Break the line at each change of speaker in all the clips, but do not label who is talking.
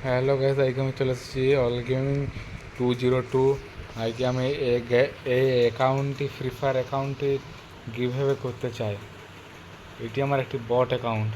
Hello guys, আজকে আমি চলে এসেছি অল গেমিং 202। আজকে আমি এই অ্যাকাউন্টটি ফ্রি ফায়ার অ্যাকাউন্টটি কীভাবে করতে চাই। এটি আমার একটি বট অ্যাকাউন্ট।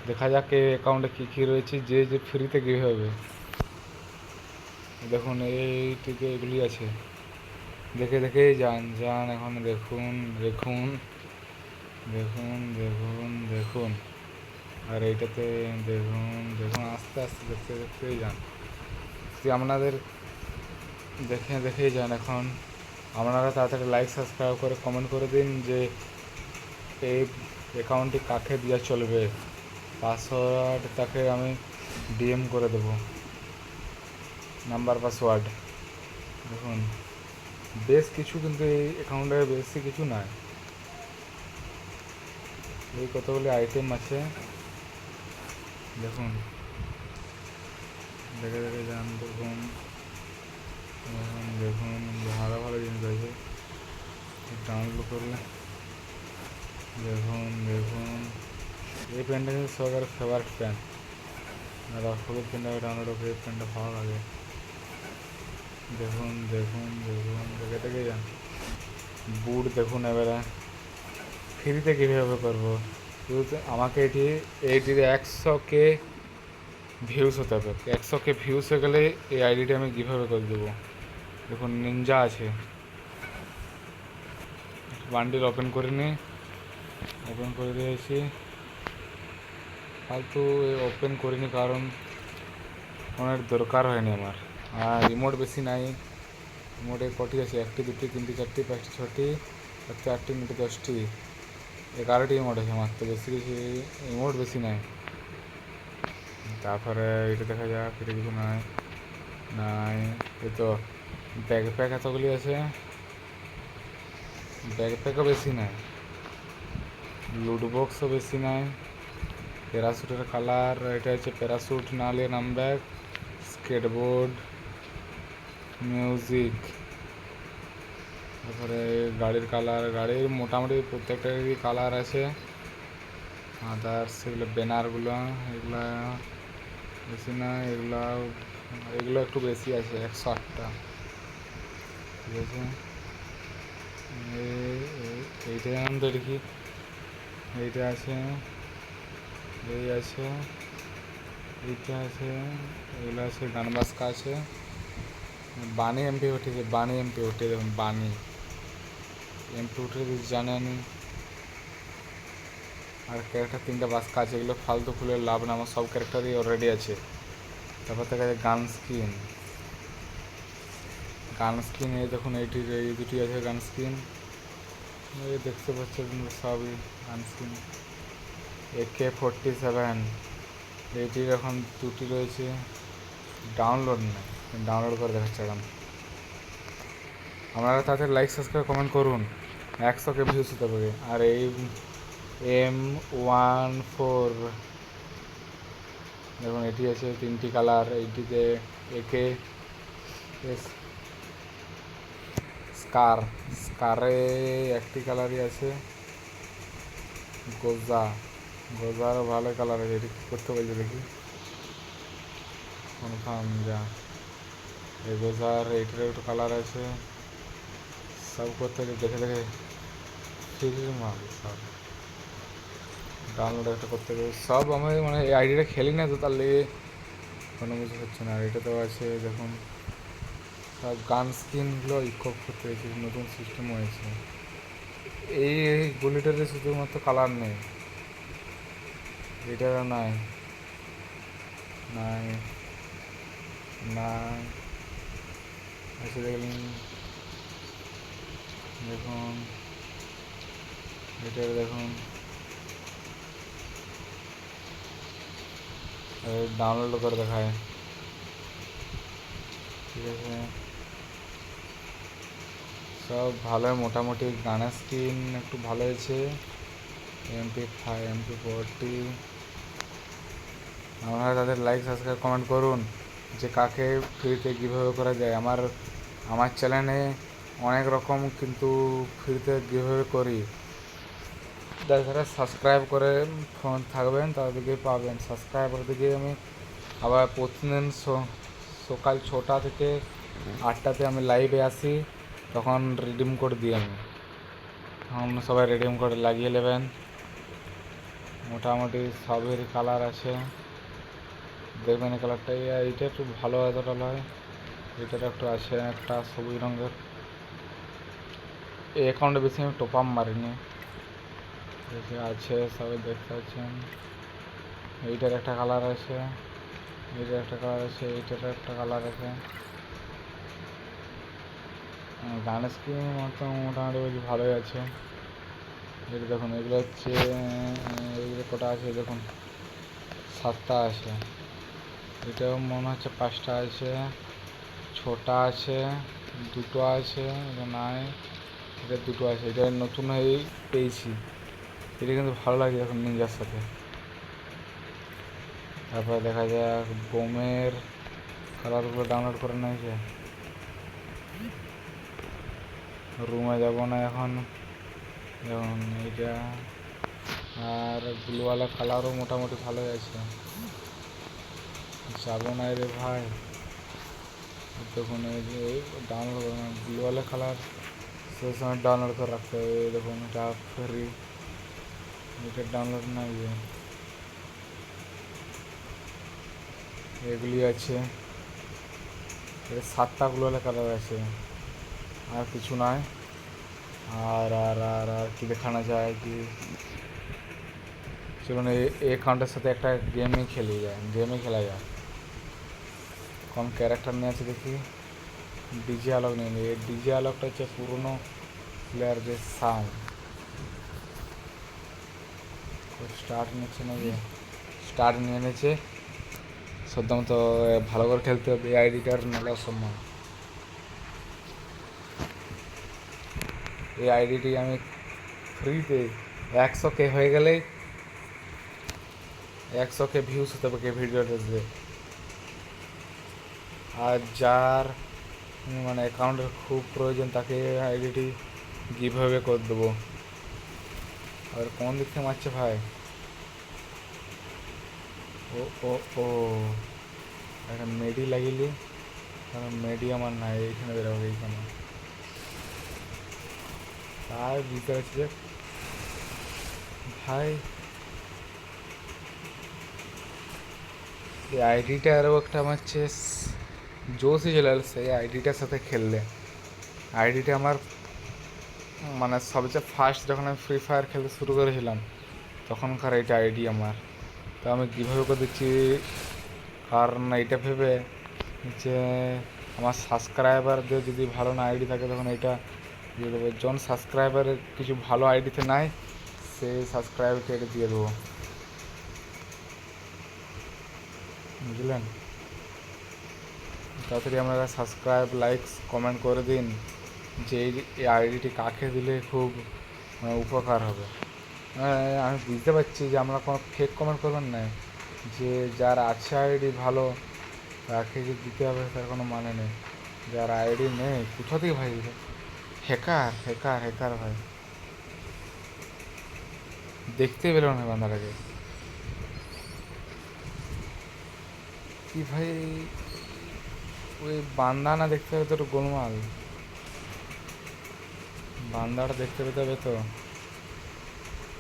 দেখা যাক এই অ্যাকাউন্টে কী কী রয়েছে, যে ফ্রিতে কীভাবে। দেখুন এইটিতে এগুলি আছে, দেখে দেখেই যান যান এখন দেখুন দেখুন দেখুন দেখুন দেখুন। আর এইটাতে দেখুন দেখুন, আস্তে আস্তে দেখতে দেখতেই যান। আপনাদের দেখেই যান। এখন আপনারা তাড়াতাড়ি লাইক সাবস্ক্রাইব করে কমেন্ট করে দিন যে এই অ্যাকাউন্টটি কাকে দেওয়া চলবে। পাসওয়ার্ড তাকে আমি ডিএম করে দেবো, নাম্বার পাসওয়ার্ড। দেখুন বেশ কিছু, কিন্তু এই অ্যাকাউন্টে বেশি কিছু নাই। এই কতগুলি আইটেম আছে দেখুন, দেখে দেখে যান। দেখুন দেখুন দেখুন, ভালো ভালো জিনিস আছে ডাউনলোড করলে। দেখুন দেখুন, এই প্যান্টটা কিন্তু সবার ফেভারিট প্যান্ট। দাদা হলুদ প্যান্টটা ডাউনলোড করে এই প্যান্টটা ভালো লাগে। দেখুন দেখুন দেখুন, দেখে দেখে যান। বুট দেখুন, এবারে ফ্রিতে কীভাবে করবো। শুধু আমাকে এইটির 100K ভিউস হতে হবে। 100K ভিউস হয়ে গেলে এই আইডিটা আমি কীভাবে করে দেবো। দেখুন নিনজা আছে, বান্ডিল ওপেন করে নিই, ওপেন করে দিয়েছি। ফালতু ওপেন করিনি কারণ অনেক দরকার হয়নি আমার। আর রিমোট বেশি নাই। রিমোটে কটি আছে, 1টি 2টি 3টি 4টি 5টি 6টি 7টি 8টি 9টি 10টি 11টি রিমোট আছে মাত্র, বেশি কিছু রিমোট বেশি নাই। তারপরে এটা দেখা যাক, এটা কিছু নাই নাই। এই তো ব্যাকপ্যাক এতগুলি আছে, ব্যাকপ্যাকও বেশি নাই, লুট বক্সও বেশি নাই। প্যারাশুটের কালার এটা হচ্ছে প্যারাশুট, নাহলে নামব্যাক, স্কেটবোর্ড, মিউজিক। তারপরে গাড়ির কালার, গাড়ির মোটামুটি প্রত্যেকটারই কালার আছে। আদার্স সেগুলো ব্যানারগুলো, এগুলো বেশি না। এগুলো একটু বেশি আছে, 108টা। ঠিক আছে, এইটা আমাদের দেখি, এইটা আছে, এই আছে, এইটা আছে, এগুলো আছে। গানবাস্কা আছে, বানি এমপি উঠেছে, বানি এমপি উঠে। দেখুন বানি এমপি উঠে জানেন। আর ক্যারেক্টার 3টা বাস্কা আছে, এগুলো ফালতু খুলে লাভ না, আমার সব ক্যারেক্টারই অলরেডি আছে। তারপর দেখা যায় গান স্কিন, এই দেখুন এইটির এই দুটি আছে গান স্কিন, এই দেখতে পাচ্ছেন সবই গান স্কিন। AK-47 এইটির এখন 2টি রয়েছে, ডাউনলোড নেই, ডাউনলোড করে দেখাচ্ছে এখন। আপনারা তাদের লাইক সাবস্ক্রাইব কমেন্ট করুন, 100K ভিউস হতে পারে। আর এই M14 দেখুন, এটি আছে 3টি কালার। এইটিতে একে স্কারে 1টি কালারই আছে। গোজারও ভালো কালার আছে। এটি কী করতে বলছে দেখি, কনফার্ম যা। এই গোজার এইটার একটু কালার আছে, সব করতে দেখে দেখে ফিল্ম মাল সব ডাউনলোড একটা করতে হবে। সব আমি মানে এই আইডিটা খেলি না তো, তার লেগে কোনো কিছু হচ্ছে না। আর এটাতেও আছে দেখুন, সব গান স্কিনগুলো ইকপ করতে হয়েছে, নতুন সিস্টেম হয়েছে। এই গুলিটাতে শুধুমাত্র কালার নেই, এটারও নাই নাই নাই এসে দেখলেন। দেখুন এটা দেখুন, ডাউনলোড করে দেখায়। ঠিক আছে, সব ভালো, মোটামুটি গানের স্কিন একটু ভালো হয়েছে। MP5 MP40, আপনারা তাদের লাইক সাবস্ক্রাইব কমেন্ট করুন যে কাকে ফ্রিতে কীভাবে করা যায়। আমার চ্যানেলে অনেক রকম কিন্তু ফ্রিতে কীভাবে করি, যারা সাবস্ক্রাইব করে ফোন থাকবেন তাদেরকে পাবেন। সাবস্ক্রাইবার দিকে আমি আবার প্রতিদিন সকাল 6টা থেকে 8টাতে আমি লাইভে আসি, তখন রিডিম কোড দিই আমি। তখন সবাই রিডিম কোড লাগিয়ে নেবেন। মোটামুটি সবেরই কালার আছে, দেখবেন এই কালারটাই। এইটা একটু ভালো এতটা নয়, এটার একটু আছে একটা সবুজ রঙের। এই অ্যাকাউন্টে বেশি আমি টপ আপ মারিনি, বেশি আছে সবাই দেখতে পাচ্ছেন। এইটার একটা কালার আছে, এইটার একটা কালার আছে, এইটার একটা কালার আছে। গানের স্কিন মোটামুটি বেশ ভালোই আছে। এটা দেখুন, এগুলো হচ্ছে এইগুলো কটা আছে দেখুন, 7টা আছে। এটাও মনে হচ্ছে 5টা আছে, 6টা আছে, 2টো আছে, এটা নাই, এটা 2টো আছে। এটা নতুন হয়েই পেয়েছি, এটা কিন্তু ভালো লাগে এখন নিনজার সাথে। তারপরে দেখা যাক বোমের কালারগুলো ডাউনলোড করে নিয়েছে। রুমে যাব না এখন, যেমন এইটা। আর ব্লুওয়ালা কালারও মোটামুটি ভালোই আছে, যাবো না রে ভাই। দেখুন এই যে ডাউনলোড করে ব্লুওয়ালা কালার সেই সময় ডাউনলোড করে রাখতে হবে। দেখুন এটা ফ্রি, এটা ডাউনলোড নাই যে, এগুলি আছে। এটা 7টা ব্লুওয়ালা কালার আছে, আর কিছু নাই। আর আর আর আর কি দেখানো যায় কি, চলুন এই অ্যাকাউন্টের সাথে একটা গেমই খেলা যায়। কোন ক্যারেক্টার নিয়ে আছে দেখি। ডিজে আলোক নিয়ে নিই। এই ডিজে আলোকটা হচ্ছে পুরনো প্লেয়ারদের সাউন্ড। স্টার্ট নিচ্ছে না যে, স্টার্ট নিয়ে নিয়েছে। সদ্যমতো ভালো করে খেলতে হবে এই আইডিটার, নাহলে অসম্ভব। এই আইডিটি আমি ফ্রিতে 100K হয়ে গেলেই 100K ভিউজ হতে পারে ভিডিওটা দেখবে। আর যার মানে অ্যাকাউন্টের খুব প্রয়োজন তাকে আইডিটি গিভঅ্যাওয়ে করে দেবো। আর কোন দিক থেকে মারছে ভাই? ও ও ও একটা মেডি লাগিলি, কারণ মেডি আমার নাই। এইখানে বেরোবো, এইখানে তার বুঝতে পারছি যে ভাই এই আইডিটা আরও একটা আমার হচ্ছে জোশই চলে আসছে এই আইডিটার সাথে খেললে। আইডিটা আমার মানে সবচেয়ে ফার্স্ট যখন আমি ফ্রি ফায়ার খেলতে শুরু করেছিলাম তখনকার এইটা আইডি আমার। তো আমি কীভাবে করে দিচ্ছি, কারণ এইটা ভেবে যে আমার সাবস্ক্রাইবারদের যদি ভালো না আইডি থাকে তখন এইটা দিয়ে দেবো। জন সাবস্ক্রাইবারের কিছু ভালো আইডিতে নাই, সেই সাবস্ক্রাইবারকে এটা দিয়ে দেবো, বুঝলেন? তাড়াতাড়ি আপনারা সাবস্ক্রাইব, লাইকস, কমেন্ট করে দিন যে এই আইডিটি কাকে দিলে খুব উপকার হবে। আমি বুঝতে পারছি যে আমরা কোনো ফেক কমেন্ট করবেন না, যে যার আছে আইডি ভালো তাকে যে দিতে হবে তার কোনো মানে নেই। যার আইডি নেই কোথা থেকে ভাই দিবে? হ্যাকার হ্যাকার হ্যাকার ভাই, দেখতেই পেল না বান্দাটাকে কি ভাই। ওই বান্দা না দেখতে হবে তো একটু গোলমাল, বান্দাটা দেখতে পেতে হবে তো,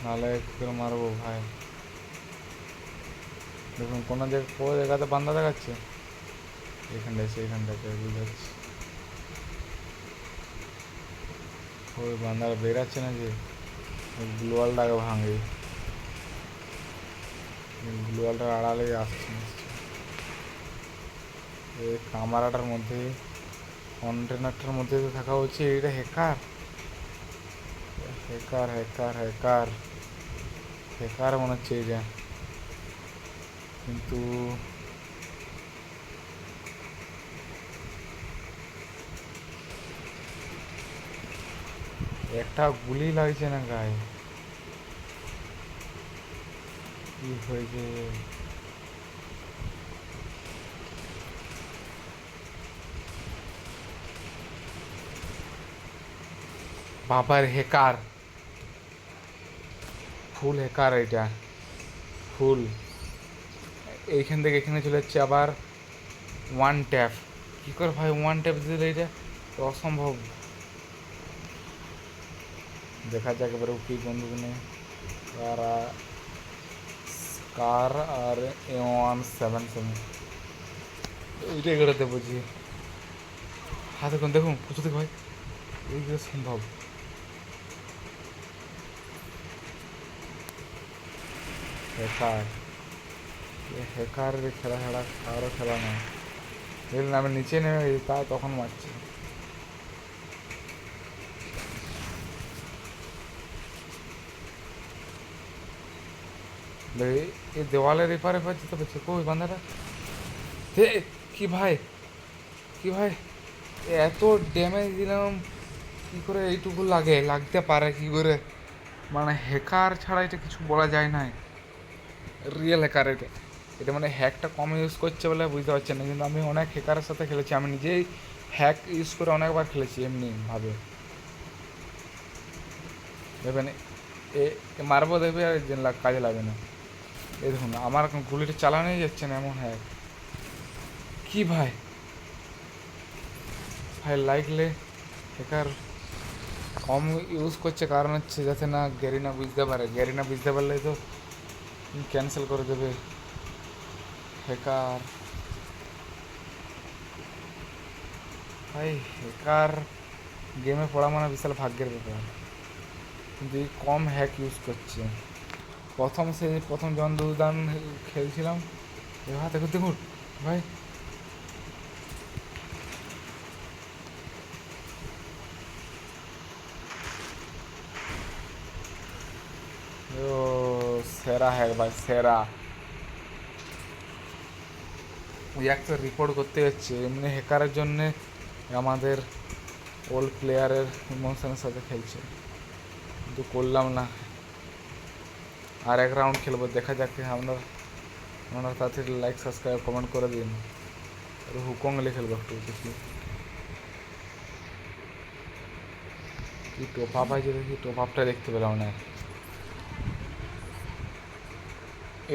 নাহলে কী করে মারবো ভাই। দেখুন কোনো জায়গাতে বান্দা দেখাচ্ছে, এইখানটাতে বুঝতে পারছি। ওই বান্দাটা বেরাচ্ছে না যে, গ্লোয়ালটাকে ভাঙে, গ্লোয়ালটার আড়ালে আসছে এই কামারাটার মধ্যে, কন্টেনারটার মধ্যে তো থাকা হচ্ছে। এটা hacker hacker hacker hacker hacker মনে হচ্ছে এটা, কিন্তু একটা গুলি লাগছে না গায়ে, কি হয়েছে? বাবার হ্যাকার, ফুল হ্যাকার, এটা ফুল এইখান থেকে এখানে চলে যাচ্ছে আবার ওয়ান ট্যাপ। কী করে ভাই ওয়ান ট্যাপ দিলে এটা তো অসম্ভব। দেখা যাক এবারে উঠি বন্ধুগুলো কারা কার আর A177 ওইটাই করাতে বুঝি। হ্যাঁ দেখুন দেখুন কোথা থেকে ভাই এইগুলো সম্ভব। হ্যাকার হ্যাকারের খেলা ছাড়া কারো খেলা নয়। দেখলেন আমি নিচে নেমে তা তখন মারছি। এই দেওয়ালের এপারে এপারে যেতে পারছে কই বান্দাটা। হে কি ভাই কি ভাই এত ড্যামেজ দিলাম কী করে এইটুকু লাগতে পারে কী করে। মানে হ্যাকার ছাড়া এটা কিছু বলা যায় না। রিয়েল হ্যাকার এটা এটা মানে হ্যাকটা কম ইউজ করছে বলে বুঝতে পারছেন না, কিন্তু আমি অনেক হ্যাকারের সাথে খেলেছি। আমি নিজেই হ্যাক ইউজ করে অনেকবার খেলেছি এমনিভাবে। দেখবেন এ মারবো দেখবে আর কাজে লাগবে না। এই দেখুন আমার গুলিটা চালানোই যাচ্ছে না এমন হ্যাক। কি ভাই ভাই লাগলে হ্যাকার কম ইউজ করছে কারণ হচ্ছে যাতে না গ্যারিনা বুঝতে পারে। গ্যারিনা বুঝতে পারলে তো ক্যান্সেল করে দেবে হ্যাকার। ভাই হ্যাকার গেমে পড়া মানে বিশাল ভাগ্যের ব্যাপার, কিন্তু এই কম হ্যাক ইউজ করছে। প্রথম যখন দুদান খেলছিলাম এবার দেখুন দেখুন ভাই ও সেরা হ্যাক ভাই সেরা। ওই একটা রিপোর্ট করতে যাচ্ছে এমনি হ্যাকারের জন্যে আমাদের ওল্ড প্লেয়ারের ইমোশনের সাথে খেলছে, কিন্তু করলাম না। আর এক রাউন্ড খেলবো দেখা যাক। আপনারা তাড়াতাড়ি লাইক সাবস্ক্রাইব কমেন্ট করে দিন। হুকংলে খেলবো একটু দেখি কি টপ আপ আছে, দেখি টপ আপটা দেখতে পেলাম না।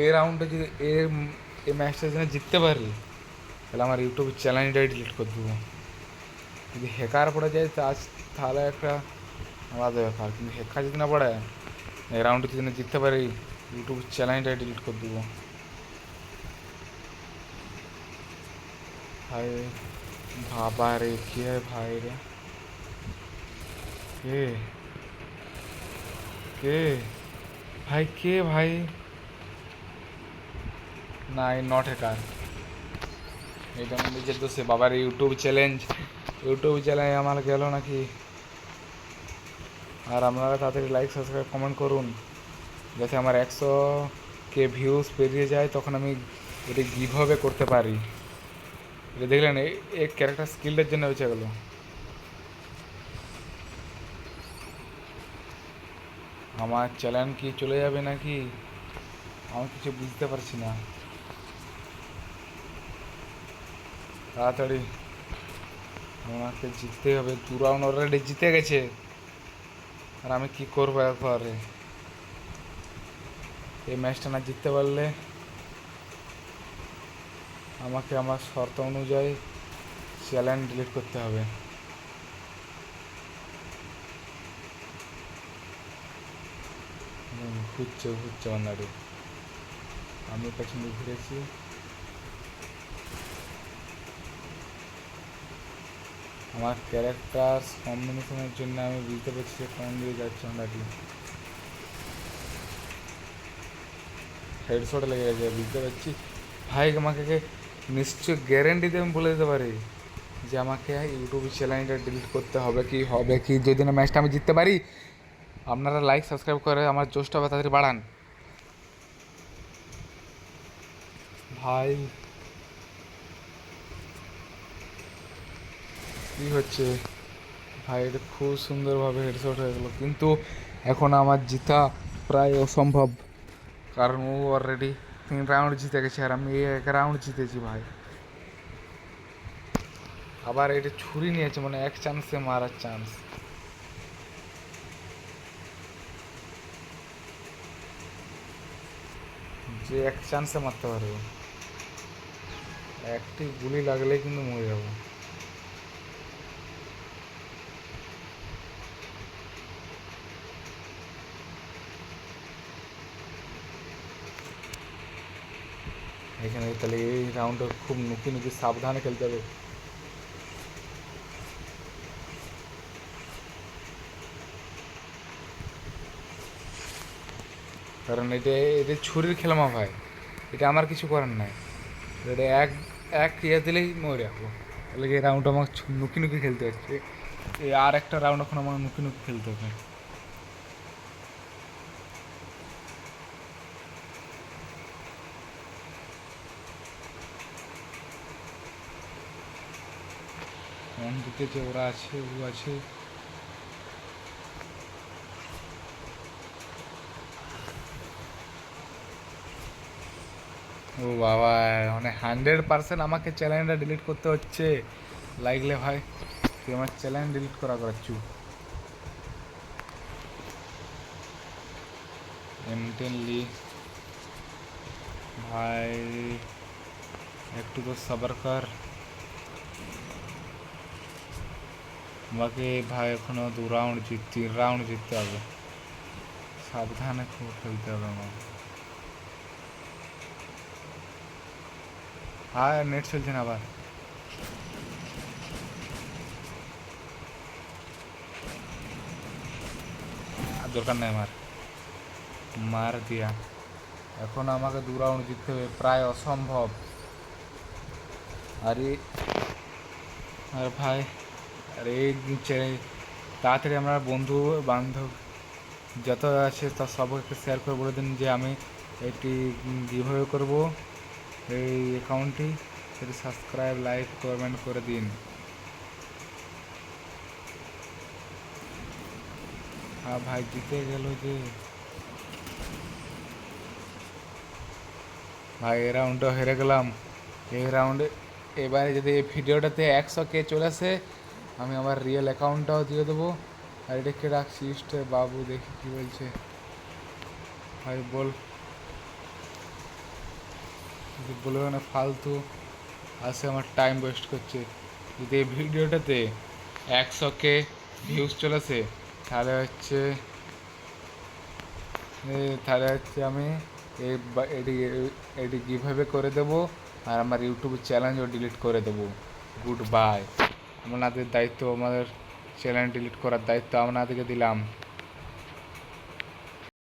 এই রাউন্ডে যদি এই ম্যাচটা যদি জিততে পারি তাহলে আমার ইউটিউব চ্যানেলটাই ডিলিট করে দেবো। যদি হ্যাকার পড়ে যায় তাহলে একটা আলাদা ব্যাপার, কিন্তু হ্যাকার যদি না পড়ে এই রাউন্ডে যদি না জিততে পারি ইউটিউব চ্যানেলটাই ডিলিট করে দেবো। ভাই বাবা রে কি হয় ভাই রে কে কে ভাই কে ভাই না এই নট হ্যাকার। এটা আমার নিজের দোষে বাবার ইউটিউব চ্যালেঞ্জ আমার গেল নাকি। আর আপনারা তাড়াতাড়ি লাইক সাবস্ক্রাইব কমেন্ট করুন যাতে আমার 100K ভিউজ পেরিয়ে যায়, তখন আমি এটা গিভওয়ে করতে পারি। এটা দেখলেন এই ক্যারেক্টার স্কিলটার জন্য বেঁচে গেল। আমার চ্যালেঞ্জ কি চলে যাবে নাকি আমি কিছু বুঝতে পারছি না। তাড়াতাড়ি আমাকে জিততেই হবে। 2 রাউন্ড অলরেডি জিতে গেছে আর আমি কি করবো একবারে। এই ম্যাচটা না জিততে পারলে আমাকে আমার শর্ত অনুযায়ী চ্যালেঞ্জ ডিলিট করতে হবে। ঘুরছে বান্দারে। আমি পেছনে ঘুরেছি। আমার ক্যারেক্টার কম্বিনেশনের জন্য আমি বুঝতে পারছি যে কোন দিয়ে যাচ্ছে বান্দাটি। হেডশট লেগে গেছে বুঝতে পারছি। ভাই আমাকে নিশ্চয় গ্যারেন্টি দিয়ে আমি বলে দিতে পারি যে আমাকে ইউটিউব চ্যানেলটা ডিলিট করতে হবে কি যদি না ম্যাচটা আমি জিততে পারি। আপনারা লাইক সাবস্ক্রাইব করে আমার জোশটা তাড়াতাড়ি বাড়ান ভাই। কী হচ্ছে ভাই, এটা খুব সুন্দরভাবে হেডশট হয়ে গেলো, কিন্তু এখন আমার জিতা প্রায় অসম্ভব কারণ ও অলরেডি 3 রাউন্ড জিতে গেছে আর আমি 1 রাউন্ড জিতেছি ভাই। আবার এটা ছুরি নিয়েছে মানে এক চান্সে মারার চান্স। যে এক চান্সে মারতে পারবে একটি গুলি লাগলেই কিন্তু মরে যাবো। এখানে তাহলে এই রাউন্ডটা খুব নুকি নুকি সাবধানে খেলতে হবে। কারণ এটা ছুরির খেলমা ভাই, এটা আমার কিছু করার নাই। এটা এক এক ইয়ে দিলেই মরে যাবো। তাহলে এই রাউন্ড আমার নুকি নুকি খেলতে হচ্ছে। এই আর একটা রাউন্ড এখন আমার নুকি নুকি খেলতে হবে। কোন দিকে যে ওরা আছে, ও আছে। ও বাবা, মানে 100% আমাকে চ্যালেঞ্জটা ডিলিট করতে হচ্ছে। লাগলে ভাই তুই আমার চ্যালেঞ্জ ডিলিট করাচ্ছু। এমটেনলি ভাই, একটু তো সবার কর। আমাকে ভাই এখনো 3 রাউন্ড জিততে হবে। সাবধানে খুব খেলতে হবে আমার। হ্যাঁ, নেট চলছে না আবার। আর দরকার নেই আমার, মার দিয়া। এখন আমাকে 2 রাউন্ড জিততে হবে, প্রায় অসম্ভব। আরে আর ভাই, আরে তাড়াতাড়ি আমরা বন্ধু বান্ধব যত আছে তা সবাইকে শেয়ার করে বলে দিন যে আমি এটি কীভাবে করব এই অ্যাকাউন্টটি। সেটি সাবস্ক্রাইব, লাইক, কমেন্ট করে দিন। হ্যাঁ ভাই, জিতে গেল যে ভাই। এই রাউন্ডটা হেরে গেলাম। এই রাউন্ডে এবারে যদি এই ভিডিওটাতে 100K চলে আসে, আমি আমার রিয়েল অ্যাকাউন্টটাও দিয়ে দেবো। আর এটাকে রাখছিস বাবু, দেখি কী বলছে ভাই। বলবে না ফালতু আসে, আমার টাইম ওয়েস্ট করছে। যদি এই ভিডিওটাতে 100K ভিউজ চলে আসে, তাহলে হচ্ছে আমি এটি এটি কীভাবে করে দেবো, আর আমার ইউটিউব চ্যানেলও ডিলিট করে দেবো। Good bye. আপনাদের দায়িত্ব, আমাদের চ্যানেল ডিলিট করার দায়িত্ব আপনাদেরকে দিলাম।